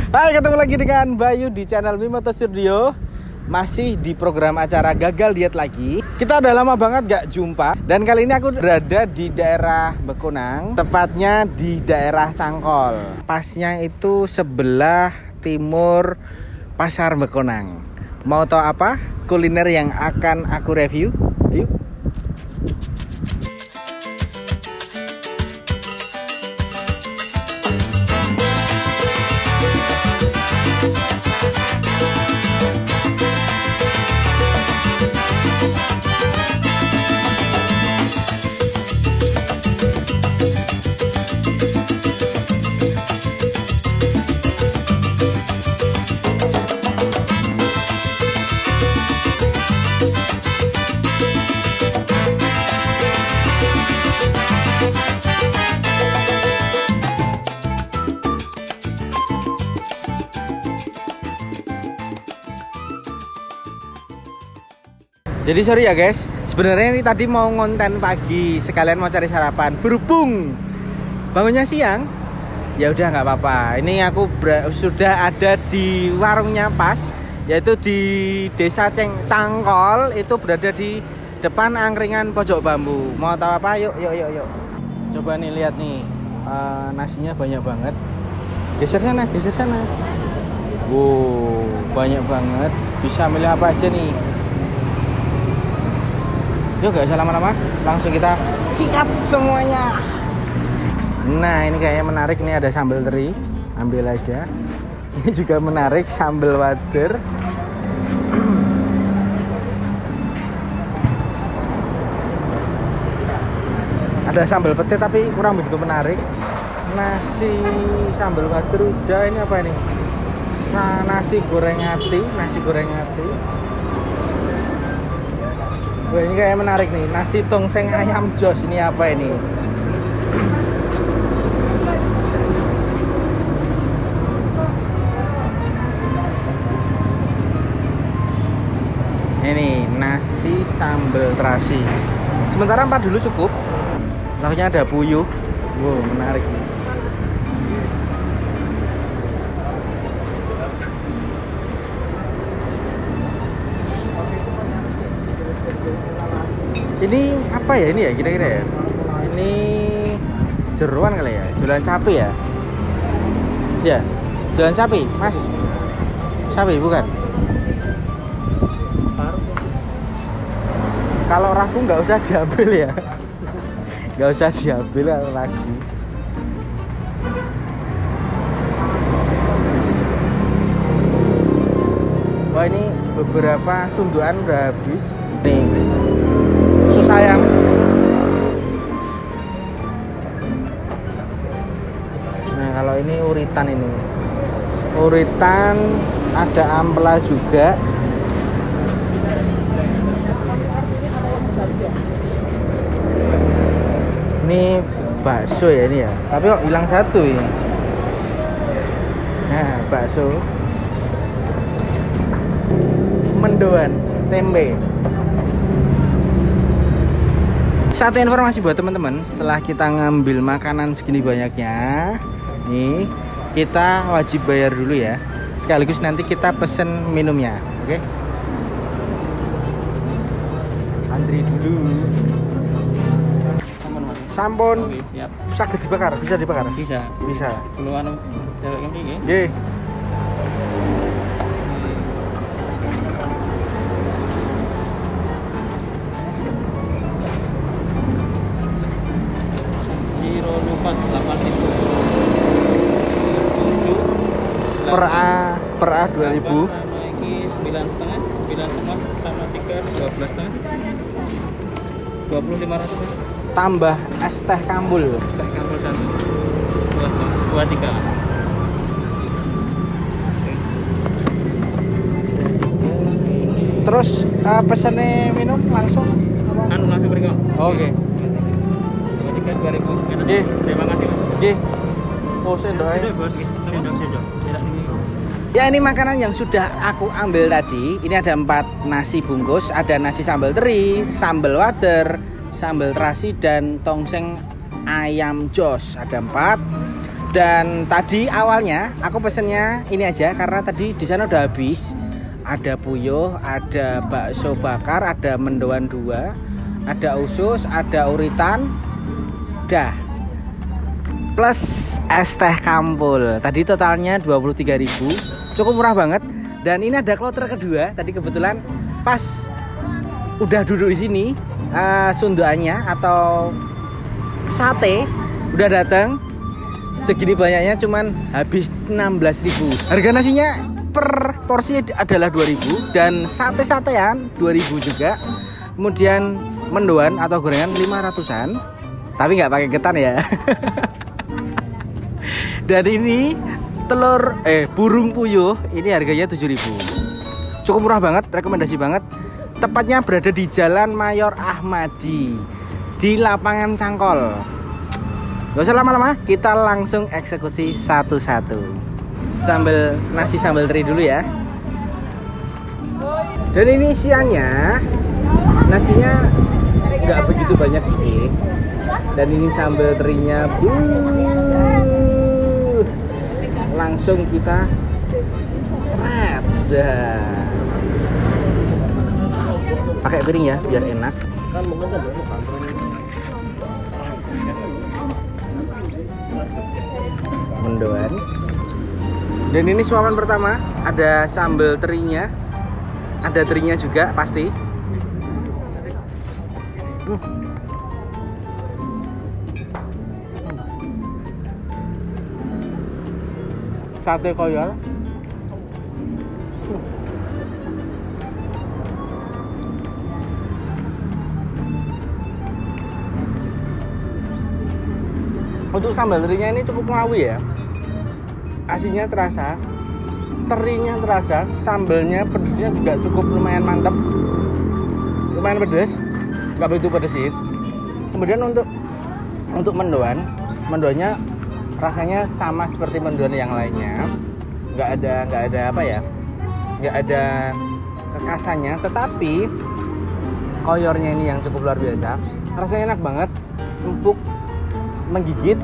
Hai, ketemu lagi dengan Bayu di channel Mimoto Studio. Masih di program acara Gagal Diet lagi. Kita udah lama banget gak jumpa. Dan kali ini aku berada di daerah Bekonang, tepatnya di daerah Cangkol. Pasnya itu sebelah timur Pasar Bekonang. Mau tahu apa kuliner yang akan aku review? Yuk. Jadi sorry ya guys, sebenarnya ini tadi mau ngonten pagi, sekalian mau cari sarapan. Berhubung bangunnya siang, ya udah nggak apa-apa. Ini aku sudah ada di warungnya Pas, yaitu di Desa Cangkol, itu berada di depan angkringan Pojok Bambu. Mau tahu apa? Yuk. Coba nih lihat nih, nasinya banyak banget. Geser sana. Wow, banyak banget. Bisa milih apa aja nih. Yuk gak usah lama-lama, langsung kita sikat semuanya. Nah ini kayaknya menarik, ini ada sambal teri, ambil aja. Ini juga menarik, sambal wader. Ada sambal pete tapi kurang begitu menarik. Nasi sambal wader udah, ini apa ini? Nasi goreng ati. Wah, ini kayak menarik nih, nasi tongseng ayam jos. Ini apa ini? Ini nasi sambal terasi. Sementara 4 dulu cukup. Lauknya ada puyuh. Wow, menarik. Ini apa ya ini ya kira-kira ya? Ini jeruan kali ya? Jualan sapi ya? Ya, jualan sapi, Mas. Sapi bukan? Kalau ragu nggak usah diambil ya. Nggak usah diambil kalau ragu. Wah, ini beberapa sundukan udah habis. Nih. Sayang. Nah kalau ini uritan, ada ampela juga. Ini bakso ya ini ya, tapi kok hilang satu ini. Nah bakso, mendoan, tempe. Satu informasi buat teman-teman, setelah kita ngambil makanan segini banyaknya, nih kita wajib bayar dulu ya. Sekaligus nanti kita pesen minumnya, oke? Antri dulu. Sampun. Oke, siap. Saged dibakar, bisa dibakar? Bisa. Keluar delok mriki nggih. Nggih. Per A 2000. Sama ini 9,5 sama 3 12,5. 20.500. Tambah es teh kambul. Es teh kambul 1. 23. Terus pesannya minum langsung apa? Langsung beri kok. Oke. 23 2000. Nggih. Terima kasih. Nggih. Oh, sendok ae. Sendok. Ya ini makanan yang sudah aku ambil tadi. Ini ada 4 nasi bungkus, ada nasi sambal teri, sambal wader, sambal terasi dan tongseng ayam jos. Ada 4. Dan tadi awalnya aku pesennya ini aja karena tadi di sana udah habis. Ada puyuh, ada bakso bakar, ada mendoan 2, ada usus, ada uritan. Dah. Plus es teh kampul. Tadi totalnya 23.000. Cukup murah banget. Dan ini ada kloter kedua. Tadi kebetulan pas udah duduk di sini, sunduannya atau sate udah datang. Segini banyaknya cuman habis 16.000. Harga nasinya per porsi adalah 2.000 dan sate-satean 2.000 juga. Kemudian mendoan atau gorengan 500-an. Tapi nggak pakai ketan ya. Dan ini telur burung puyuh ini harganya 7.000. Cukup murah banget, rekomendasi banget. Tepatnya berada di Jalan Mayor Ahmadi di Lapangan Cangkol. Gak usah lama-lama, kita langsung eksekusi satu-satu. Nasi sambal teri dulu ya. Dan ini isiannya, nasinya nggak begitu banyak sih. Dan ini sambal terinya, langsung kita seret. Pakai piring ya, biar enak. Mendoan. Dan ini suapan pertama, ada sambal terinya, ada terinya juga pasti. Sate koyor. Untuk sambal terinya ini cukup ngawi ya. Asinnya terasa, terinya terasa, sambalnya pedesnya juga cukup lumayan mantap, lumayan pedes, nggak begitu pedes sih. Kemudian untuk mendoannya rasanya sama seperti mendoan yang lainnya, nggak ada apa ya, nggak ada kekasannya, tetapi koyornya ini yang cukup luar biasa. Rasanya enak banget, empuk, menggigit,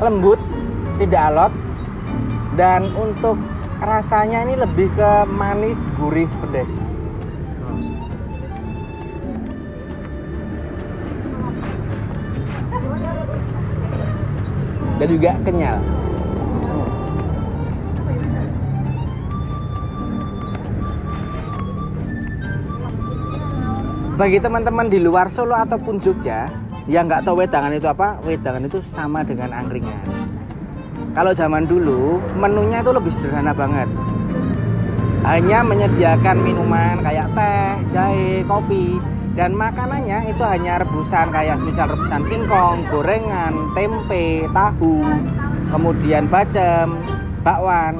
lembut, tidak alot. Dan untuk rasanya ini lebih ke manis, gurih, pedas. Dan juga kenyal. Bagi teman-teman di luar Solo ataupun Jogja yang nggak tahu wedangan itu apa, wedangan itu sama dengan angkringan. Kalau zaman dulu menunya itu lebih sederhana banget, hanya menyediakan minuman kayak teh, jahe, kopi, dan makanannya itu hanya rebusan kayak misal rebusan singkong, gorengan, tempe, tahu, kemudian bacem, bakwan,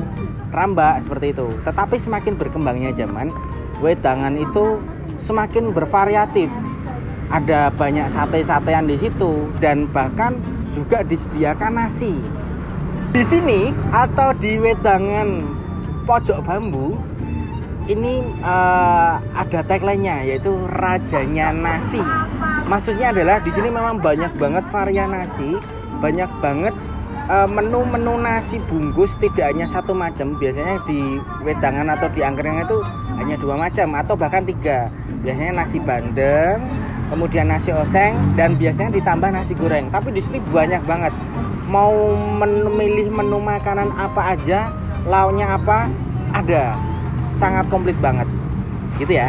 rambak seperti itu. Tetapi semakin berkembangnya zaman, wedangan itu semakin bervariatif. Ada banyak sate-satean di situ dan bahkan juga disediakan nasi. Di sini atau di wedangan pojok bambu ini ada tagline-nya yaitu rajanya nasi. Maksudnya adalah di sini memang banyak banget varian nasi, banyak banget menu-menu nasi bungkus, tidak hanya satu macam. Biasanya di wedangan atau di angkringan itu hanya 2 macam atau bahkan 3. Biasanya nasi bandeng, kemudian nasi oseng, dan biasanya ditambah nasi goreng. Tapi di sini banyak banget. Mau memilih menu makanan apa aja, lauknya apa, ada. Sangat komplit banget. Gitu ya.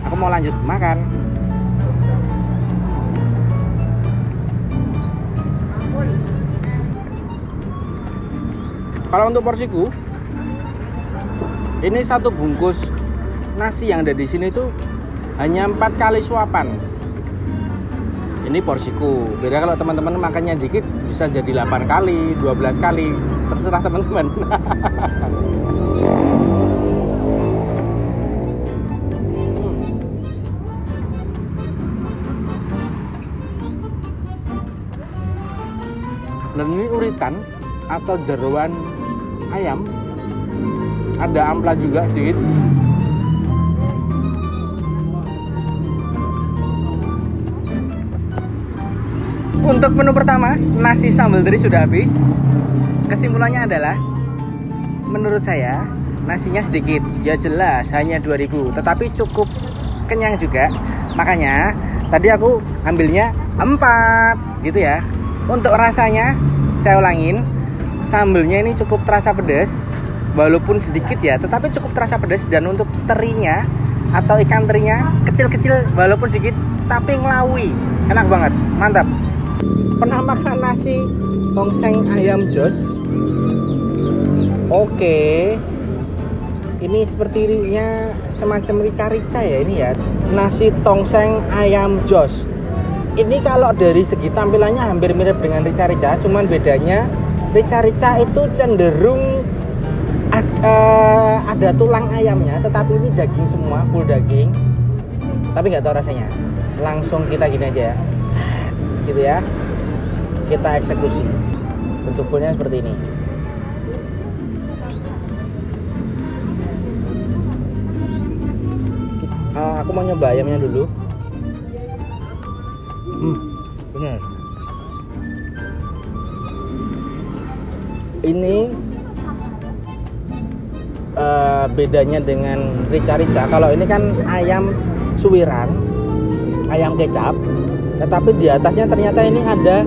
Aku mau lanjut makan. Kalau untuk porsiku, ini satu bungkus nasi yang ada di sini tuh hanya 4 kali suapan. Ini porsiku. Beda kalau teman-teman makannya dikit bisa jadi 8 kali, 12 kali. Terserah teman-teman. Dan ini uritan atau jeroan ayam. Ada ampla juga sedikit. Untuk menu pertama, nasi sambal teri sudah habis. Kesimpulannya adalah, menurut saya nasinya sedikit. Ya jelas hanya 2000, tetapi cukup kenyang juga. Makanya tadi aku ambilnya 4 gitu ya. Untuk rasanya saya ulangin, sambelnya ini cukup terasa pedas. Walaupun sedikit ya, tetapi cukup terasa pedas. Dan untuk terinya atau ikan terinya kecil-kecil walaupun sedikit, tapi ngelawi. Enak banget, mantap. Pernah makan nasi tongseng ayam jos? Oke. Ini sepertinya semacam rica-rica ya ini ya. Nasi tongseng ayam jos. Ini kalau dari segi tampilannya hampir mirip dengan rica-rica, cuman bedanya rica-rica itu cenderung ada tulang ayamnya, tetapi ini daging semua, full daging. Tapi nggak tahu rasanya. Langsung kita gini aja ya, ses, gitu ya. Kita eksekusi. Bentuk fullnya seperti ini. Aku mau nyoba ayamnya dulu. Benar. Ini bedanya dengan rica-rica. Kalau ini kan ayam suwiran, ayam kecap, tetapi di atasnya ternyata ini ada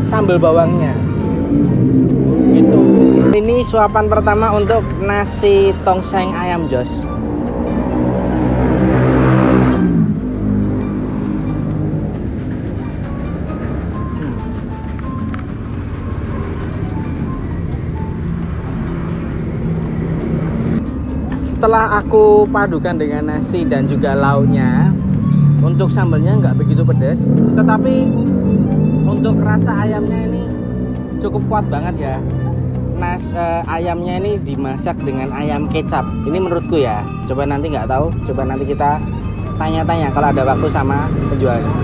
sambal bawangnya. Gitu. Ini suapan pertama untuk nasi tongseng ayam jos. Setelah aku padukan dengan nasi dan juga lauknya, untuk sambalnya nggak begitu pedas, tetapi untuk rasa ayamnya ini cukup kuat banget ya. Ayamnya ini dimasak dengan ayam kecap. Ini menurutku ya. Coba nanti nggak tahu. Coba nanti kita tanya-tanya kalau ada waktu sama penjualnya.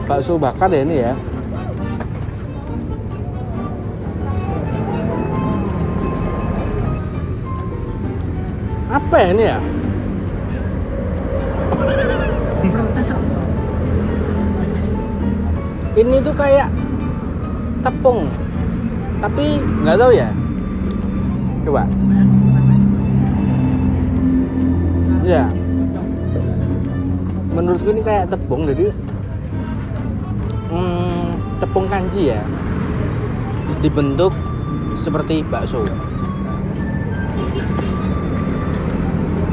Bakso bakar ya ini ya. Apa ya ini ya? Ini tuh kayak tepung, tapi nggak tahu ya. Coba. Ya. Menurutku ini kayak tepung, jadi tepung kanji ya. Dibentuk seperti bakso.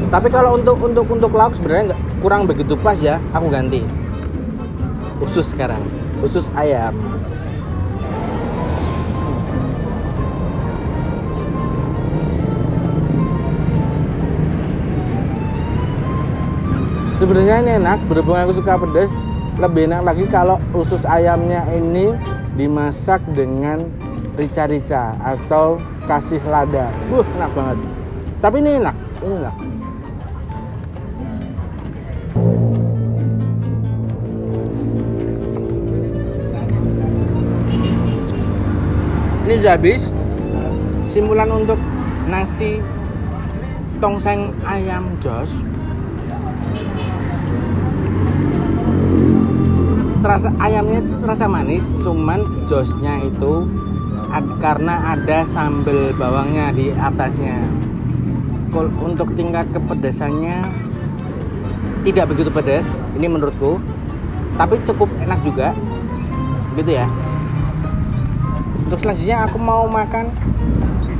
Tapi kalau untuk lauk sebenarnya nggak, kurang begitu pas ya. Aku ganti usus sekarang, usus ayam. Sebenarnya ini enak, berhubung aku suka pedas, lebih enak lagi kalau usus ayamnya ini dimasak dengan rica-rica atau kasih lada. Enak banget. Tapi ini enak, ini enak. Ini sudah habis. Simpulan untuk nasi tongseng ayam jos. Terasa ayamnya itu terasa manis, cuman josnya itu karena ada sambal bawangnya di atasnya. Untuk tingkat kepedasannya tidak begitu pedas, ini menurutku. Tapi cukup enak juga, gitu ya. Untuk selanjutnya aku mau makan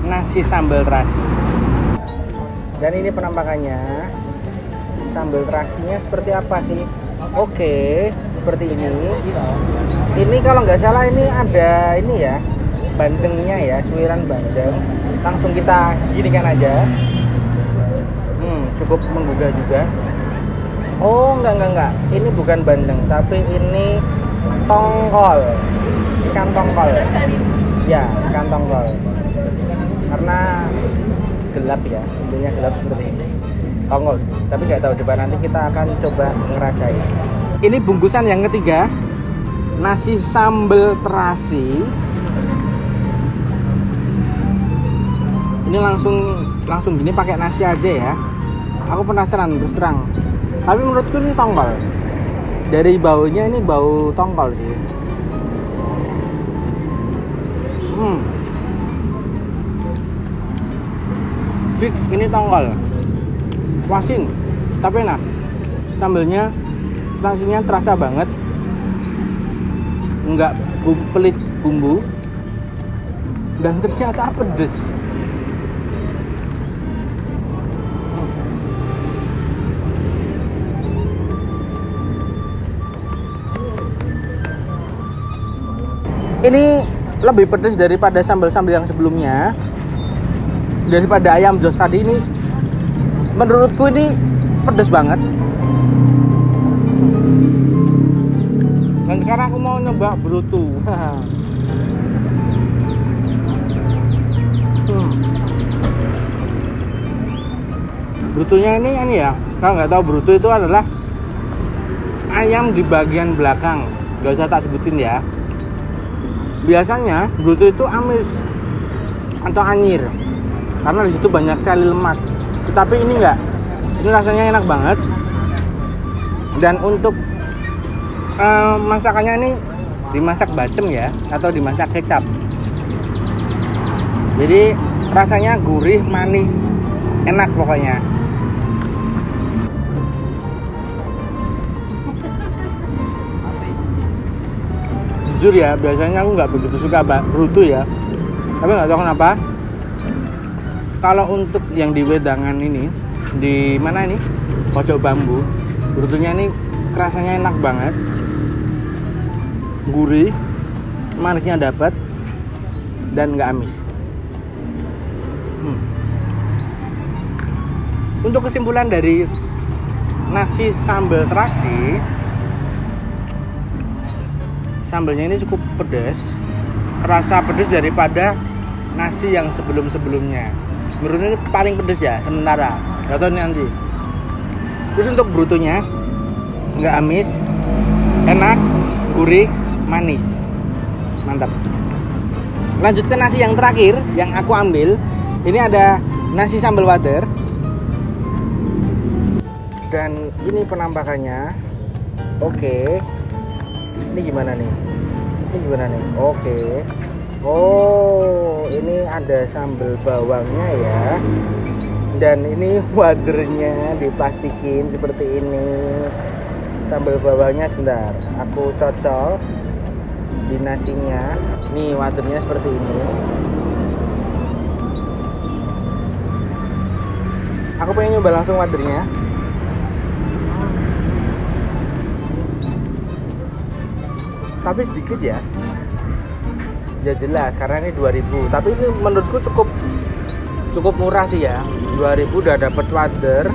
nasi sambal terasi. Dan ini penampakannya. Sambal terasinya seperti apa sih? Oke, seperti ini. Ini kalau nggak salah ini ada ini ya, bandengnya ya, suiran bandeng. Langsung kita ginikan aja. Cukup menggugah juga. Oh, enggak. Ini bukan bandeng, tapi ini tongkol. Ikan tongkol. Ya, ikan tongkol. Karena gelap ya, bentuknya gelap seperti ini. Tongkol. Tapi nggak tahu, coba nanti kita akan coba ngerasain. Ini bungkusan yang ketiga, nasi sambal terasi. Ini langsung gini pakai nasi aja ya. Aku penasaran terus terang. Tapi menurutku ini tongkol. Dari baunya ini bau tongkol sih. Fix ini tongkol. Wasin, tapi enak. Sambelnya, nasinya terasa banget. Enggak pelit bumbu. Dan ternyata pedes. Ini lebih pedas daripada sambal-sambal yang sebelumnya, daripada ayam jos tadi. Ini menurutku ini pedas banget. Dan sekarang aku mau nyoba brutu. Brutunya ini ya, kalau nggak tahu brutu itu adalah ayam di bagian belakang. Gak usah tak sebutin ya. Biasanya brutu itu amis atau anyir karena di situ banyak sekali lemak. Tetapi ini enggak. Ini rasanya enak banget. Dan untuk masakannya ini dimasak bacem ya, atau dimasak kecap. Jadi rasanya gurih, manis, enak pokoknya. Jujur ya, biasanya aku nggak begitu suka brutu ya, tapi nggak tahu kenapa. Kalau untuk yang di wedangan ini, di mana ini, pojok bambu, brutunya ini rasanya enak banget, gurih, manisnya dapat, dan nggak amis. Untuk kesimpulan dari nasi sambal terasi, sambalnya ini cukup pedas, kerasa pedas daripada nasi yang sebelum-sebelumnya. Menurutnya ini paling pedas ya sementara, gak tahu nanti. Terus untuk brutunya nggak amis, enak, gurih, manis, mantap. Lanjut ke nasi yang terakhir yang aku ambil. Ini ada nasi sambal wader, dan ini penampakannya. Oke. Ini gimana nih? Oke. Oh, ini ada sambal bawangnya ya. Dan ini wadernya diplastikin seperti ini. Sambal bawangnya sebentar, aku cocol di nasinya. Nih wadernya seperti ini. Aku pengen nyoba langsung wadernya. Tapi sedikit ya, jelas karena ini 2000. Tapi ini menurutku cukup murah sih ya. 2000 udah dapat wader,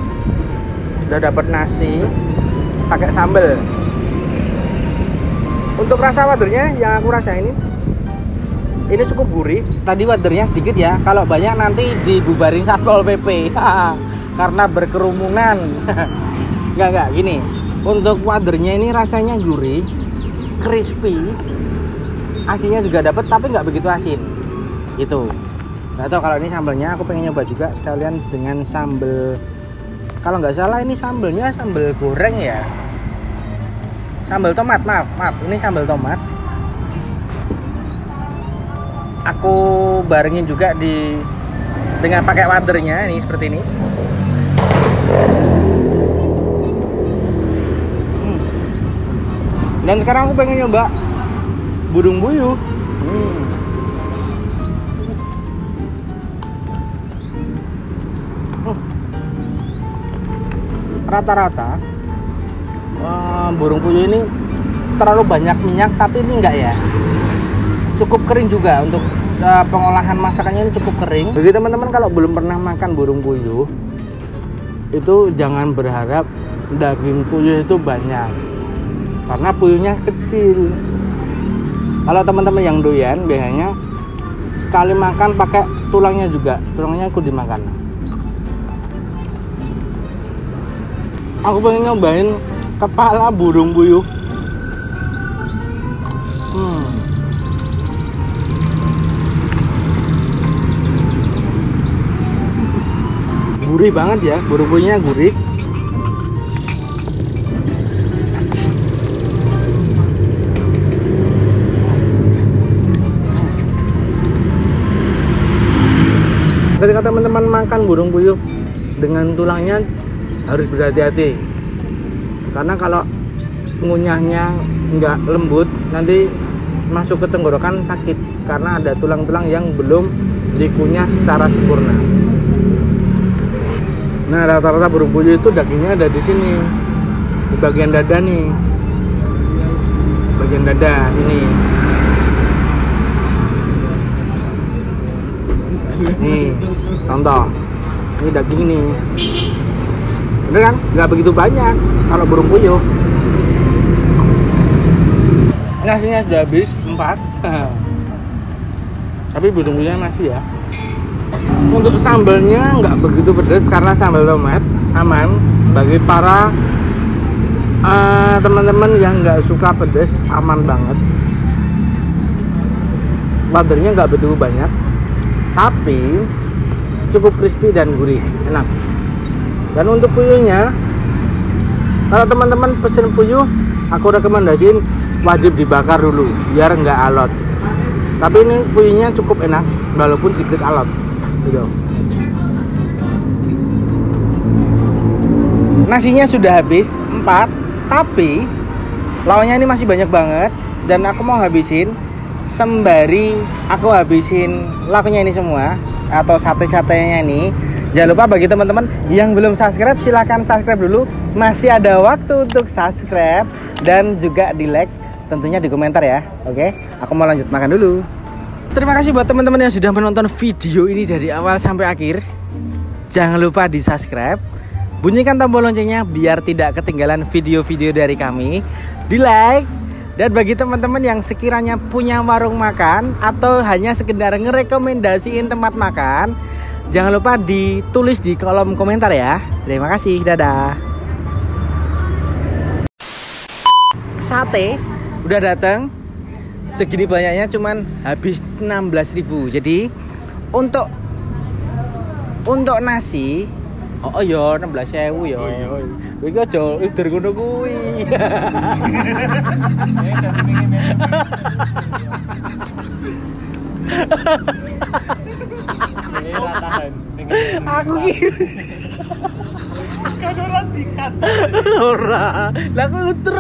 udah dapat nasi, pakai sambal. Untuk rasa wadernya yang aku rasa ini cukup gurih. Tadi wadernya sedikit ya, kalau banyak nanti dibubarin Satpol PP karena berkerumunan. Enggak gini. Untuk wadernya ini rasanya gurih, crispy, asinnya juga dapat tapi nggak begitu asin gitu. Nggak tahu kalau ini sambalnya, aku pengen nyoba juga sekalian dengan sambal. Kalau nggak salah ini sambalnya sambal goreng ya, sambal tomat. Maaf ini sambal tomat. Aku barengin juga dengan pakai wadernya ini seperti ini. Dan sekarang aku pengen nyoba burung puyuh. Rata-rata burung puyuh ini terlalu banyak minyak, tapi ini enggak ya. Cukup kering juga untuk pengolahan masakannya, ini cukup kering. Jadi teman-teman kalau belum pernah makan burung puyuh, itu jangan berharap daging puyuh itu banyak, karena puyuhnya kecil. Kalau teman-teman yang doyan biasanya sekali makan pakai tulangnya juga, tulangnya ikut dimakan. Aku pengen nyobain kepala burung puyuh. Gurih banget ya, burung puyuhnya gurih. Ketika teman-teman makan burung puyuh dengan tulangnya harus berhati-hati, karena kalau ngunyahnya nggak lembut nanti masuk ke tenggorokan sakit, karena ada tulang-tulang yang belum dikunyah secara sempurna. Nah, rata-rata burung puyuh itu dagingnya ada di sini, di bagian dada nih, bagian dada ini. Nih, contoh, ini daging nih, bener kan? Nggak begitu banyak kalau burung puyuh. Nasinya sudah habis 4, tapi burung puyuhnya masih ya. Untuk sambalnya nggak begitu pedas karena sambal tomat, aman bagi para teman-teman yang nggak suka pedas, aman banget. Wadernya nggak begitu banyak, tapi cukup crispy dan gurih, enak. Dan untuk puyuhnya, kalau teman-teman pesen puyuh, aku rekomendasiin wajib dibakar dulu biar nggak alot. Tapi ini puyuhnya cukup enak walaupun sedikit alot gitu. Nasinya sudah habis 4, tapi lauknya ini masih banyak banget dan aku mau habisin sembari aku habisin lauknya ini semua atau sate-satenya ini. Jangan lupa bagi teman-teman yang belum subscribe, silahkan subscribe dulu. Masih ada waktu untuk subscribe dan juga di like, tentunya di komentar ya. Oke, aku mau lanjut makan dulu. Terima kasih buat teman-teman yang sudah menonton video ini dari awal sampai akhir. Jangan lupa di subscribe, bunyikan tombol loncengnya biar tidak ketinggalan video-video dari kami. Di like. Dan bagi teman-teman yang sekiranya punya warung makan atau hanya sekedar ngerekomendasiin tempat makan, jangan lupa ditulis di kolom komentar ya. Terima kasih, dadah. Sate udah datang. Segini banyaknya cuman habis 16.000. Jadi untuk nasi, oh ya 16.000 ya. Kowe iki aja udur ngono kuwi. Aku kira kagak dikat. Ora. Lah aku udur.